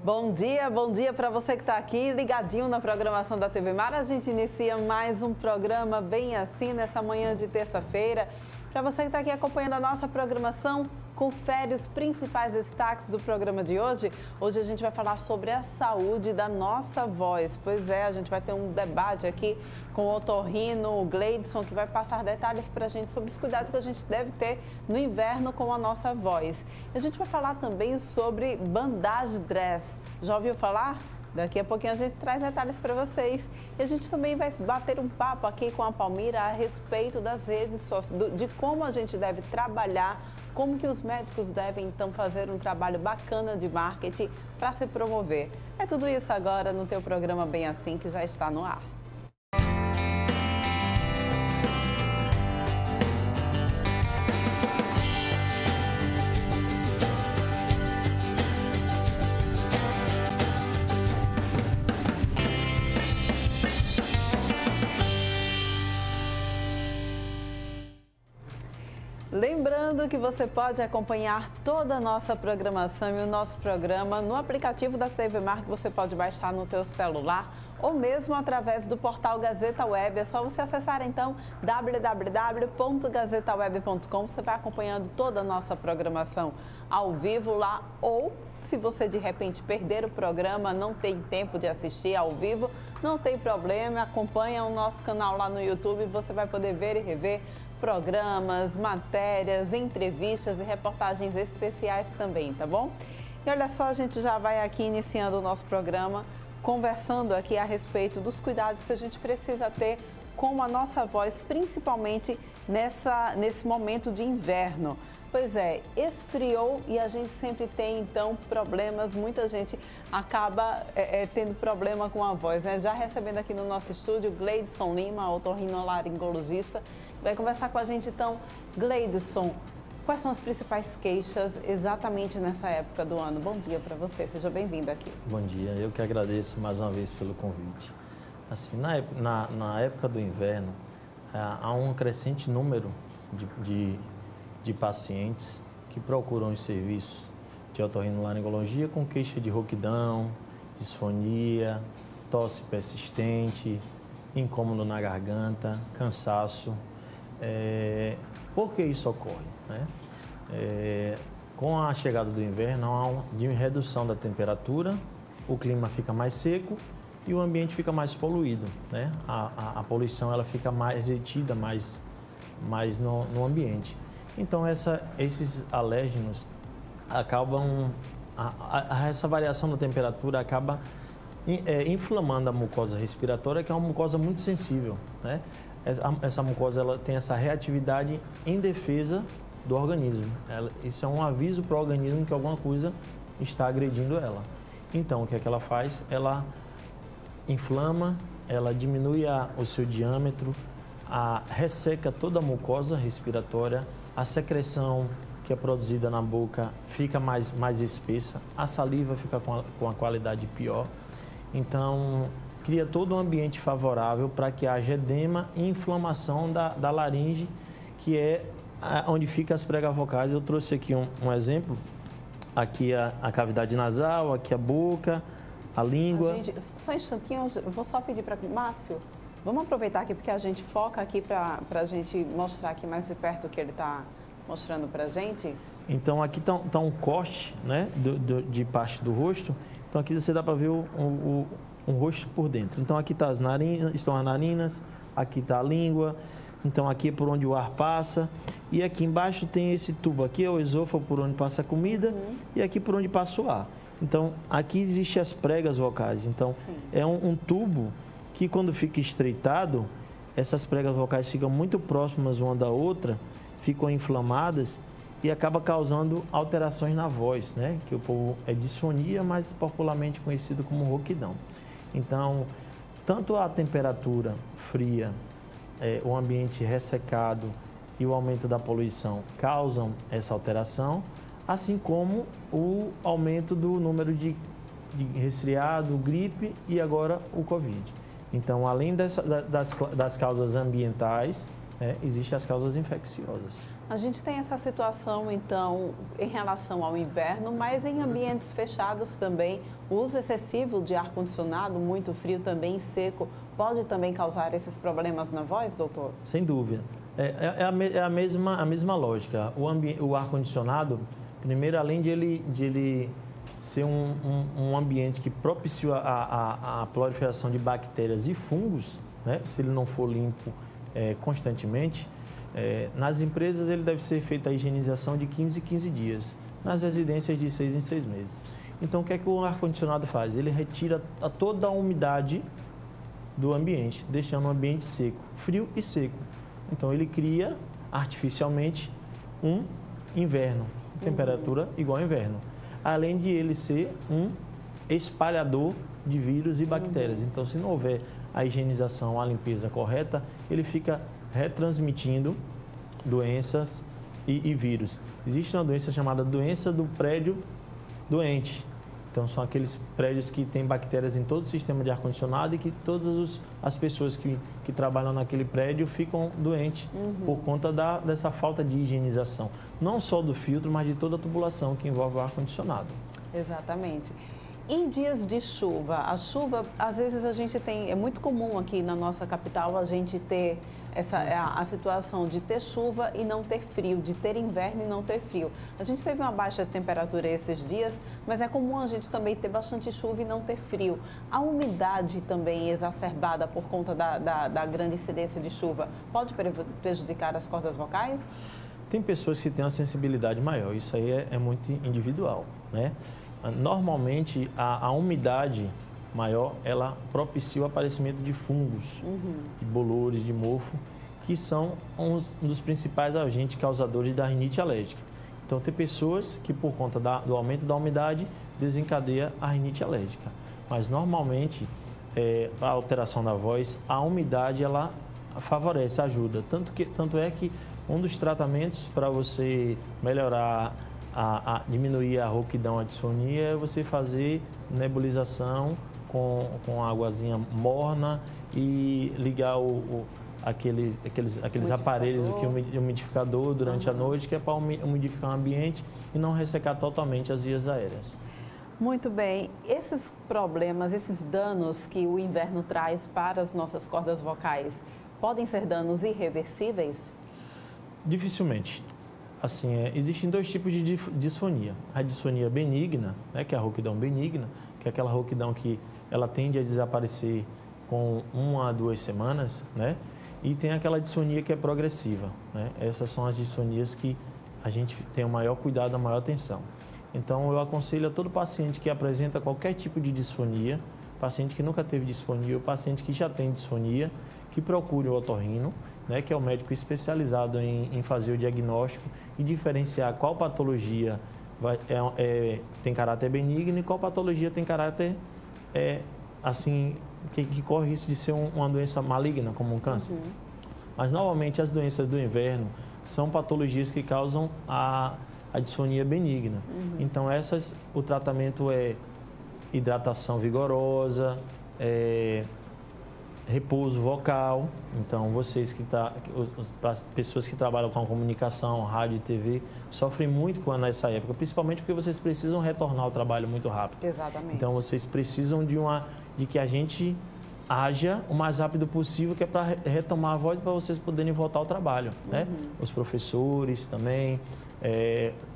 Bom dia para você que está aqui ligadinho na programação da TV Mar. A gente inicia mais um programa bem assim nessa manhã de terça-feira. Para você que está aqui acompanhando a nossa programação, confere os principais destaques do programa de hoje. Hoje a gente vai falar sobre a saúde da nossa voz. Pois é, a gente vai ter um debate aqui com o otorrino Gleidson, que vai passar detalhes para a gente sobre os cuidados que a gente deve ter no inverno com a nossa voz. A gente vai falar também sobre bandage dress. Já ouviu falar? Daqui a pouquinho a gente traz detalhes para vocês. E a gente também vai bater um papo aqui com a Palmira a respeito das redes sociais, de como a gente deve trabalhar, como que os médicos devem, então, fazer um trabalho bacana de marketing para se promover. É tudo isso agora no teu programa Bem Assim, que já está no ar. Lembrando que você pode acompanhar toda a nossa programação e o nosso programa no aplicativo da TV Mar, que você pode baixar no teu celular ou mesmo através do portal Gazeta Web. É só você acessar então www.gazetaweb.com. Você vai acompanhando toda a nossa programação ao vivo lá, ou se você de repente perder o programa, não tem tempo de assistir ao vivo, não tem problema, acompanha o nosso canal lá no YouTube, você vai poder ver e rever programas, matérias, entrevistas e reportagens especiais também, tá bom? E olha só, a gente já vai aqui iniciando o nosso programa, conversando aqui a respeito dos cuidados que a gente precisa ter com a nossa voz, principalmente nesse momento de inverno. Pois é, esfriou e a gente sempre tem, então, problemas. Muita gente acaba tendo problema com a voz, né? Já recebendo aqui no nosso estúdio Gleidson Lima, otorrinolaringologista, vai conversar com a gente. Então, Gleidson, quais são as principais queixas exatamente nessa época do ano? Bom dia para você, seja bem-vindo aqui. Bom dia, eu que agradeço mais uma vez pelo convite. Assim, na época do inverno, há um crescente número de pacientes que procuram os serviços de otorrinolaringologia com queixa de rouquidão, disfonia, tosse persistente, incômodo na garganta, cansaço. Por que isso ocorre, né? Com a chegada do inverno, há uma redução da temperatura, o clima fica mais seco e o ambiente fica mais poluído, né? A poluição ela fica mais retida mais no ambiente. Então, esses alérgenos acabam, essa variação da temperatura acaba inflamando a mucosa respiratória, que é uma mucosa muito sensível, né? Essa mucosa ela tem essa reatividade em defesa do organismo. Isso é um aviso para o organismo que alguma coisa está agredindo ela. Então, o que é que ela faz? Ela inflama, ela diminui o seu diâmetro, resseca toda a mucosa respiratória, a secreção que é produzida na boca fica mais espessa, a saliva fica com a qualidade pior. Então, cria todo um ambiente favorável para que haja edema e inflamação da laringe, que é onde ficam as pregas vocais. Eu trouxe aqui um exemplo. Aqui a cavidade nasal, aqui a boca, a língua. Gente, só um instantinho, eu vou só pedir para Márcio. Vamos aproveitar aqui porque a gente foca aqui para a gente mostrar aqui mais de perto o que ele está mostrando para a gente. Então aqui está um corte, né, de parte do rosto. Então aqui você dá para ver um rosto por dentro. Então aqui estão as narinas, aqui está a língua. Então aqui é por onde o ar passa. E aqui embaixo tem esse tubo aqui, é o esôfago por onde passa a comida. E aqui por onde passa o ar. Então aqui existem as pregas vocais. Então é um tubo que quando fica estreitado, essas pregas vocais ficam muito próximas uma da outra, ficam inflamadas e acaba causando alterações na voz, né? Que o povo é disfonia, mas popularmente conhecido como rouquidão. Então, tanto a temperatura fria, o ambiente ressecado e o aumento da poluição causam essa alteração, assim como o aumento do número de resfriado, gripe e agora o Covid. Então, além das causas ambientais, existem as causas infecciosas. A gente tem essa situação, então, em relação ao inverno, mas em ambientes fechados também, o uso excessivo de ar-condicionado, muito frio também, seco, pode também causar esses problemas na voz, doutor? Sem dúvida. É a mesma lógica. O ar-condicionado, primeiro, além de ele ser um ambiente que propicia a proliferação de bactérias e fungos, né, se ele não for limpo constantemente, nas empresas ele deve ser feita a higienização de 15 em 15 dias, nas residências de 6 em 6 meses. Então, o que é que o ar-condicionado faz? Ele retira toda a umidade do ambiente, deixando o ambiente seco, frio e seco. Então, ele cria artificialmente um inverno, temperatura igual ao inverno. Além de ele ser um espalhador de vírus e bactérias. Então, se não houver a higienização, a limpeza correta, ele fica retransmitindo doenças e vírus. Existe uma doença chamada doença do prédio doente. Então, são aqueles prédios que têm bactérias em todo o sistema de ar-condicionado e que todas as pessoas que trabalham naquele prédio ficam doentes por conta dessa falta de higienização. Não só do filtro, mas de toda a tubulação que envolve o ar-condicionado. Exatamente. Em dias de chuva, a chuva, às vezes a gente tem, é muito comum aqui na nossa capital a gente ter a situação de ter chuva e não ter frio, de ter inverno e não ter frio. A gente teve uma baixa temperatura esses dias, mas é comum a gente também ter bastante chuva e não ter frio. A umidade também exacerbada por conta da grande incidência de chuva pode prejudicar as cordas vocais? Tem pessoas que têm uma sensibilidade maior, isso aí é muito individual, né? Normalmente, a umidade maior, ela propicia o aparecimento de fungos, de bolores, de mofo, que são um dos principais agentes causadores da rinite alérgica. Então, tem pessoas que, por conta do aumento da umidade, desencadeia a rinite alérgica. Mas, normalmente, a alteração da voz, a umidade, ela favorece, ajuda. Tanto é que um dos tratamentos para você melhorar diminuir a rouquidão, a disfonia, é você fazer nebulização com águazinha morna e ligar aqueles aparelhos, o umidificador durante a noite, que é para umidificar o ambiente e não ressecar totalmente as vias aéreas. Muito bem. Esses problemas, esses danos que o inverno traz para as nossas cordas vocais, podem ser danos irreversíveis? Dificilmente. Assim, existem dois tipos de disfonia. A disfonia benigna, né, que é a rouquidão benigna, que é aquela rouquidão que ela tende a desaparecer com 1 a 2 semanas, né? E tem aquela disfonia que é progressiva, né? Essas são as disfonias que a gente tem o maior cuidado, a maior atenção. Então, eu aconselho a todo paciente que apresenta qualquer tipo de disfonia, paciente que nunca teve disfonia ou paciente que já tem disfonia, que procure o otorrino, né, que é o médico especializado em fazer o diagnóstico e diferenciar qual patologia tem caráter benigno e qual patologia tem caráter, que corre risco de ser uma doença maligna, como um câncer. Mas, normalmente, as doenças do inverno são patologias que causam a disfonia benigna. Então, o tratamento é hidratação vigorosa, repouso vocal. Então, as pessoas que trabalham com a comunicação, rádio e TV, sofrem muito nessa época, principalmente porque vocês precisam retornar ao trabalho muito rápido. Exatamente. Então, vocês precisam de que a gente haja o mais rápido possível, que é para retomar a voz, para vocês poderem voltar ao trabalho, né? Os professores também,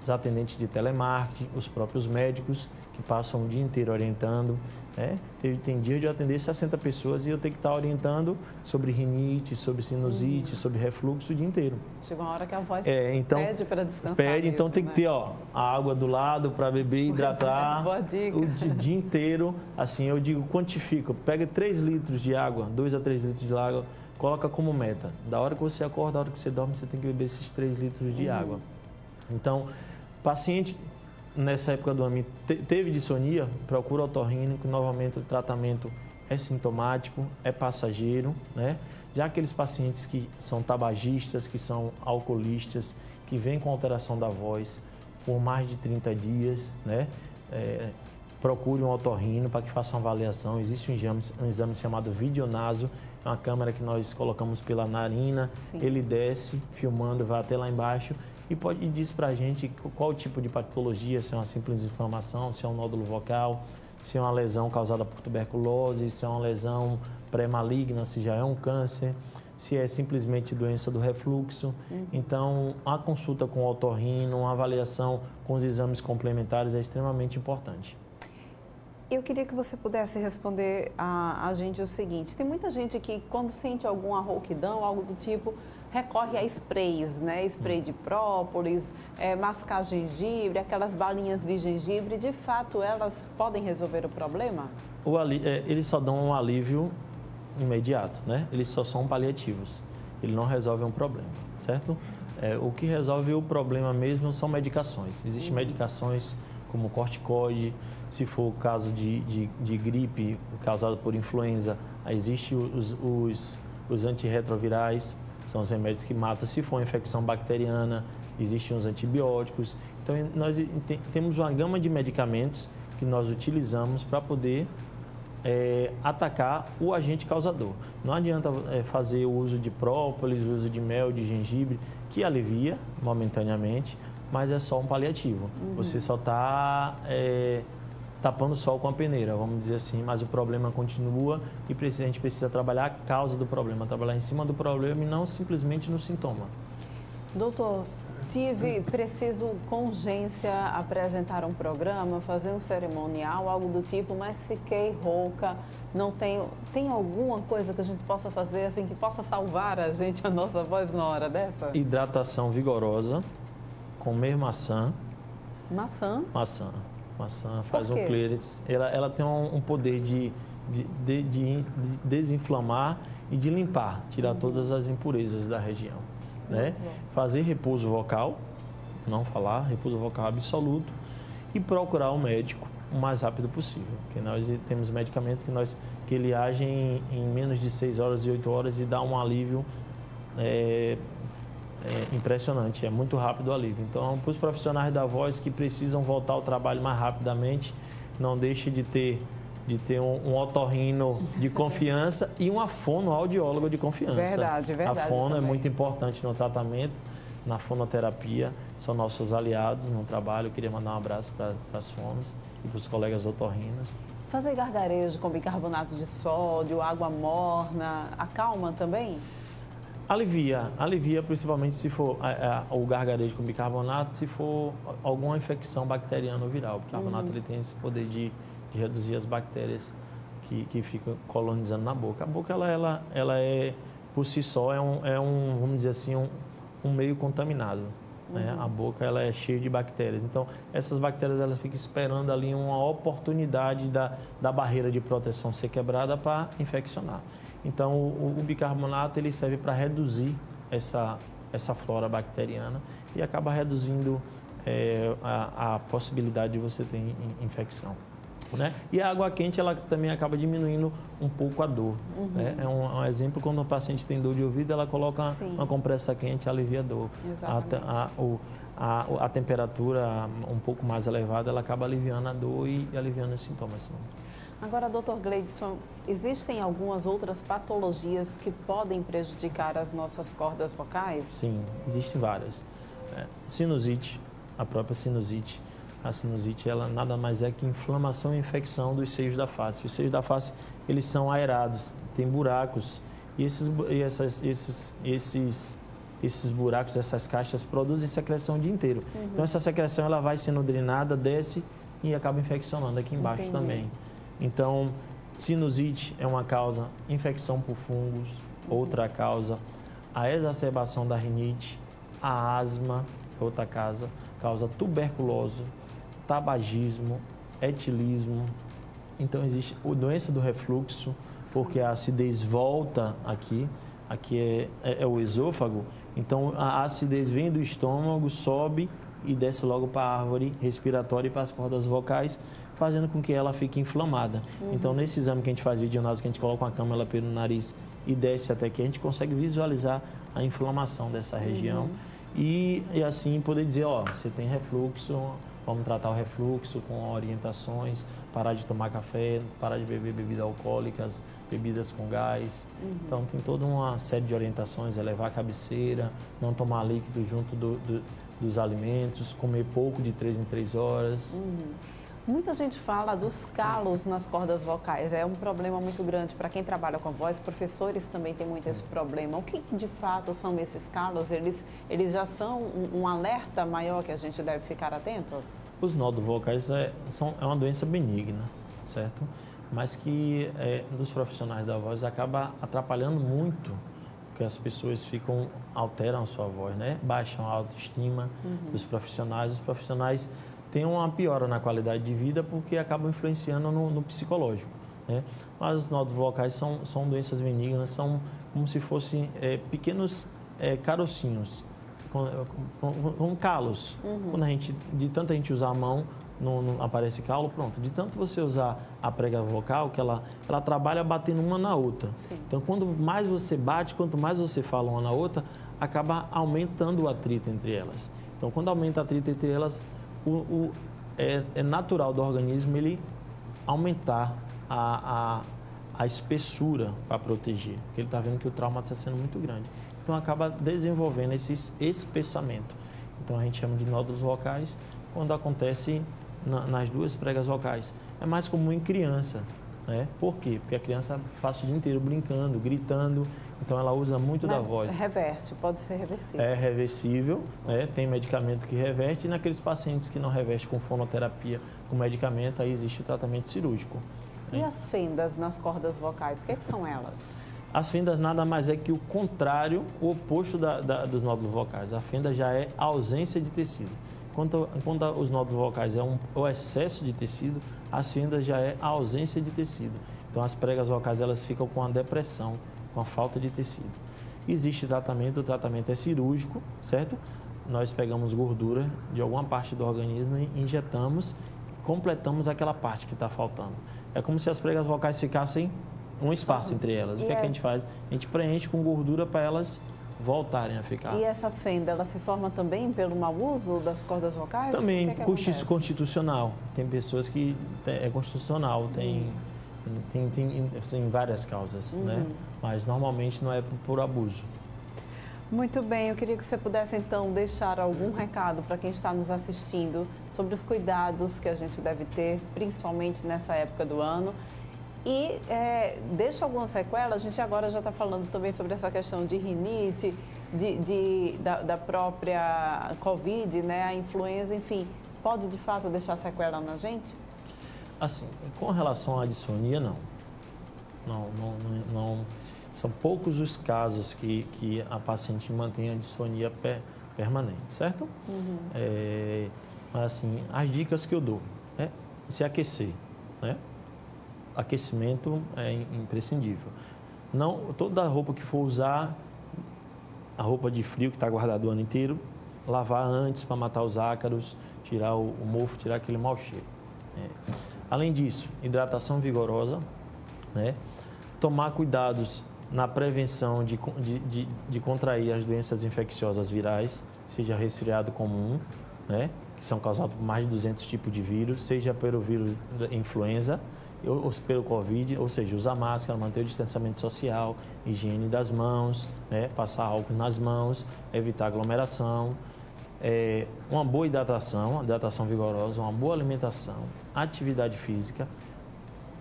os atendentes de telemarketing, os próprios médicos que passam o dia inteiro orientando, né? Tem dia de eu atender 60 pessoas e eu tenho que estar orientando sobre rinite, sobre sinusite, sobre refluxo o dia inteiro. Chega uma hora que a voz pede para descansar. Pede, então tem que ter a água do lado para beber, hidratar boa dica. o dia inteiro. Assim, eu digo, quantifica, pega 3 litros de água, 2 a 3 litros de água, coloca como meta. Da hora que você acorda, da hora que você dorme, você tem que beber esses 3 litros de água. Então, paciente nessa época do ano teve disfonia, procura o otorrino, que novamente o tratamento é sintomático, é passageiro, né? Já aqueles pacientes que são tabagistas, que são alcoolistas, que vêm com alteração da voz por mais de 30 dias, né? procure um otorrino para que faça uma avaliação. Existe um exame chamado videonaso, é uma câmera que nós colocamos pela narina, Sim. ele desce, filmando, vai até lá embaixo e diz para a gente qual o tipo de patologia, se é uma simples inflamação, se é um nódulo vocal, se é uma lesão causada por tuberculose, se é uma lesão pré-maligna, se já é um câncer, se é simplesmente doença do refluxo. Então, a consulta com o otorrino, uma avaliação com os exames complementares é extremamente importante. Eu queria que você pudesse responder a gente o seguinte: tem muita gente que, quando sente alguma rouquidão, algo do tipo, recorre a sprays, né? Spray de própolis, mascar gengibre, aquelas balinhas de gengibre. De fato, elas podem resolver o problema? Eles só dão um alívio imediato, né? Eles só são paliativos. Ele não resolve um problema, certo? O que resolve o problema mesmo são medicações. Existem medicações como corticoide. Se for o caso de gripe causada por influenza, existem os antirretrovirais, são os remédios que matam. Se for infecção bacteriana, existem os antibióticos. Então, nós temos uma gama de medicamentos que nós utilizamos para poder atacar o agente causador. Não adianta fazer o uso de própolis, o uso de mel, de gengibre, que alivia momentaneamente, mas é só um paliativo. Você só está tapando o sol com a peneira, vamos dizer assim, mas o problema continua e a gente precisa trabalhar a causa do problema, trabalhar em cima do problema e não simplesmente no sintoma. Doutor, preciso com urgência apresentar um programa, fazer um cerimonial, algo do tipo, mas fiquei rouca, não tenho... Tem alguma coisa que a gente possa fazer assim que possa salvar a gente, a nossa voz na hora dessa? Hidratação vigorosa, comer maçã. Maçã? Maçã faz um clearance. Ela tem um poder de desinflamar e de limpar, tirar todas as impurezas da região. Né? Fazer repouso vocal, não falar, repouso vocal absoluto, e procurar o médico o mais rápido possível. Porque nós temos medicamentos que ele age em menos de 6 horas e 8 horas e dá um alívio impressionante, é muito rápido o alívio. Então, para os profissionais da voz que precisam voltar ao trabalho mais rapidamente, não deixe de ter um otorrino de confiança e uma fonoaudióloga de confiança. Verdade. A fono também é muito importante no tratamento, na fonoterapia, são nossos aliados no trabalho. Eu queria mandar um abraço para as fonos e para os colegas otorrinos. Fazer gargarejo com bicarbonato de sódio, água morna, acalma também? Alivia principalmente se for o gargarejo com bicarbonato, se for alguma infecção bacteriana ou viral. O bicarbonato ele tem esse poder de reduzir as bactérias que ficam colonizando na boca. A boca, ela é, por si só, vamos dizer assim, um meio contaminado. Né? A boca, ela é cheia de bactérias. Então, essas bactérias, elas ficam esperando ali uma oportunidade da barreira de proteção ser quebrada para infeccionar. Então, o bicarbonato, ele serve para reduzir essa flora bacteriana e acaba reduzindo a possibilidade de você ter infecção. Né? E a água quente, ela também acaba diminuindo um pouco a dor. Né? É um exemplo, quando o paciente tem dor de ouvido, ela coloca uma compressa quente, alivia a dor. A temperatura um pouco mais elevada, ela acaba aliviando a dor e aliviando os sintomas. Agora, doutor Gleidson, existem algumas outras patologias que podem prejudicar as nossas cordas vocais? Sim, existem várias. Sinusite, a própria sinusite. A sinusite, ela nada mais é que inflamação e infecção dos seios da face. Os seios da face, eles são aerados, tem buracos. E esses buracos, essas caixas, produzem secreção o dia inteiro. Então, essa secreção, ela vai sendo drenada, desce e acaba infeccionando aqui embaixo também. Então, sinusite é uma causa, infecção por fungos, outra causa, a exacerbação da rinite, a asma, outra causa tuberculose, tabagismo, etilismo. Então, existe a doença do refluxo, porque a acidez volta aqui é o esôfago. Então, a acidez vem do estômago, sobe e desce logo para a árvore respiratória e para as cordas vocais, fazendo com que ela fique inflamada. Então, nesse exame que a gente faz videonaso, que a gente coloca uma câmera pelo nariz e desce até aqui, a gente consegue visualizar a inflamação dessa região e assim poder dizer, ó, você tem refluxo, vamos tratar o refluxo com orientações, parar de tomar café, parar de beber bebidas alcoólicas, bebidas com gás. Então, tem toda uma série de orientações, elevar a cabeceira, não tomar líquido junto dos alimentos, comer pouco de 3 em 3 horas. Muita gente fala dos calos nas cordas vocais. É um problema muito grande para quem trabalha com a voz. Professores também têm muito esse problema. O que de fato são esses calos? Eles já são um alerta maior que a gente deve ficar atento? Os nódulos vocais é uma doença benigna, certo? Mas que dos profissionais da voz acaba atrapalhando muito, porque as pessoas alteram a sua voz, né? Baixam a autoestima dos profissionais. Os profissionais tem uma piora na qualidade de vida porque acabam influenciando no psicológico, né? Mas os nódulos vocais são doenças benignas, são como se fossem pequenos carocinhos, com calos. Quando de tanto a gente usar a mão, não aparece calo, pronto. De tanto você usar a prega vocal, que ela trabalha batendo uma na outra. Sim. Então, quanto mais você bate, quanto mais você fala uma na outra, acaba aumentando o atrito entre elas. Então, quando aumenta o atrito entre elas, é natural do organismo ele aumentar a espessura para proteger, porque ele está vendo que o trauma está sendo muito grande. Então, acaba desenvolvendo esse espessamento. Então, a gente chama de nódulos vocais quando acontece nas duas pregas vocais. É mais comum em criança, né? Por quê? Porque a criança passa o dia inteiro brincando, gritando, então ela usa muito da voz. Reverte, pode ser reversível. É reversível, né? Tem medicamento que reverte, e naqueles pacientes que não reverte com fonoterapia, com medicamento, aí existe o tratamento cirúrgico. E as fendas nas cordas vocais, o que são elas? As fendas nada mais é que o contrário, o oposto dos nódulos vocais. A fenda já é a ausência de tecido. Enquanto os nódulos vocais é o excesso de tecido, as fendas já é a ausência de tecido. Então, as pregas vocais elas ficam com a depressão, com a falta de tecido. Existe tratamento, o tratamento é cirúrgico, certo? Nós pegamos gordura de alguma parte do organismo e injetamos, completamos aquela parte que está faltando. É como se as pregas vocais ficassem um espaço entre elas. O que é que a gente faz? A gente preenche com gordura para elas voltarem a ficar. E essa fenda, ela se forma também pelo mau uso das cordas vocais? Também, constitucional. Tem pessoas que é constitucional, tem várias causas, né? Mas normalmente não é por abuso. Muito bem, eu queria que você pudesse então deixar algum recado para quem está nos assistindo sobre os cuidados que a gente deve ter, principalmente nessa época do ano. E deixa alguma sequela, a gente agora já está falando também sobre essa questão de rinite, da própria Covid, né, a influenza, enfim, pode de fato deixar sequela na gente? Assim, com relação à disfonia, não. São poucos os casos que a paciente mantém a disfonia permanente, certo? Mas assim, as dicas que eu dou é se aquecer, né? Aquecimento é imprescindível. Toda a roupa que for usar, a roupa de frio que está guardada o ano inteiro, lavar antes para matar os ácaros, tirar o mofo, tirar aquele mau cheiro. Além disso, hidratação vigorosa, né? Tomar cuidados na prevenção de contrair as doenças infecciosas virais, seja resfriado comum, né? Que são causados por mais de 200 tipos de vírus, seja pelo vírus da influenza, ou pelo Covid, ou seja, usar máscara, manter o distanciamento social, higiene das mãos, né? Passar álcool nas mãos, evitar aglomeração, uma boa hidratação vigorosa, uma boa alimentação, atividade física,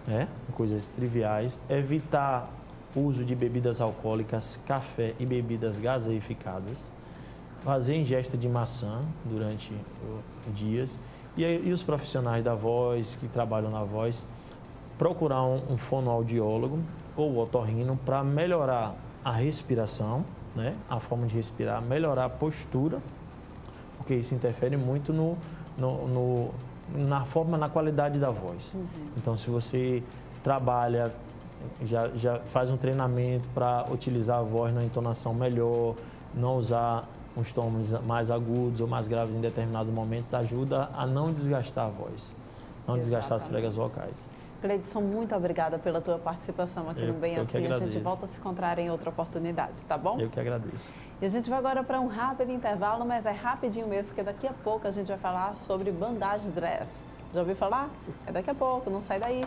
né? Coisas triviais, evitar o uso de bebidas alcoólicas, café e bebidas gaseificadas, fazer ingesta de maçã durante dias e os profissionais da voz, que trabalham na voz, procurar um fonoaudiólogo ou otorrino para melhorar a respiração, né? A forma de respirar, melhorar a postura, porque isso interfere muito na qualidade da voz. Então, se você trabalha, já faz um treinamento para utilizar a voz na entonação melhor, não usar uns tons mais agudos ou mais graves em determinados momentos, ajuda a não desgastar a voz, não desgastar as pregas vocais. Gleidson, muito obrigada pela tua participação aqui no Bem Assim. A gente volta a se encontrar em outra oportunidade, tá bom? Eu que agradeço. E a gente vai agora para um rápido intervalo, mas é rapidinho mesmo, porque daqui a pouco a gente vai falar sobre bandagem dress. Já ouviu falar? É daqui a pouco, não sai daí.